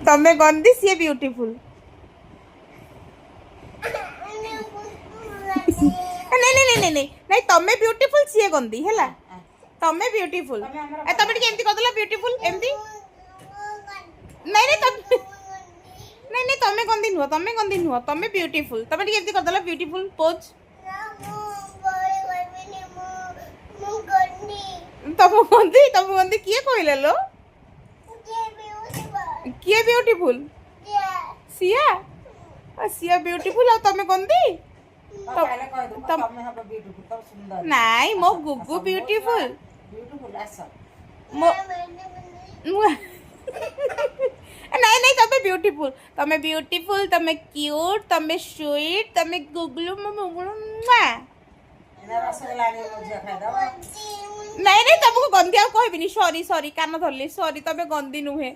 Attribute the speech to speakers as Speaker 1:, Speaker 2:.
Speaker 1: ତମେ ଗନ୍ଧି ସିଏ ବ୍ୟୁଟିଫୁଲ। ନାଇଁ ନାଇଁ ନାଇଁ ନାଇଁ ନାଇଁ ତମେ ବ୍ୟୁଟିଫୁଲ ସିଏ ଗନ୍ଧି ହେଲା। ତମେ ବ୍ୟୁଟିଫୁଲ ତମେ ଟିକେ ଏମିତି କରିଦେଲ ବ୍ୟୁଟିଫୁଲ ଏମିତି। ନାଇଁ ନାଇଁ ତମେ ନାଇଁ ନାଇଁ ତମେ ଗନ୍ଧି ନୁହଁ ତମେ ବ୍ୟୁଟିଫୁଲ ତମେ ଟିକେ ଏମିତି କରିଦେଲ ବ୍ୟୁଟିଫୁଲ ପୋଜ। ତମ ଗନ୍ଧି କିଏ କହିଲେ लो? କିଏ ବ୍ୟୁଟିଫୁଲ? ସିଆ ସିଆ ବ୍ୟୁଟିଫୁଲ ଆଉ ତମେ ଗନ୍ଧି। ନାଇଁ ମୋ ଗୁଗୁ ବ୍ୟୁଟିଫୁଲ। ନାଇଁ ନାଇଁ ତମେ ବ୍ୟୁଟିଫୁଲ ତମେ କ୍यूଟ ତମେ ସ୍वीट ତମେ ଗୁଗଲୁ ମୁଗୁଲୁ। ନାଇଁ ନାଇଁ ତମକୁ ଗନ୍ଧି ଆଉ କହିବିନି ସରି କାନ ଧରିଲି ସରି ତମେ ଗନ୍ଧି ନୁହେଁ।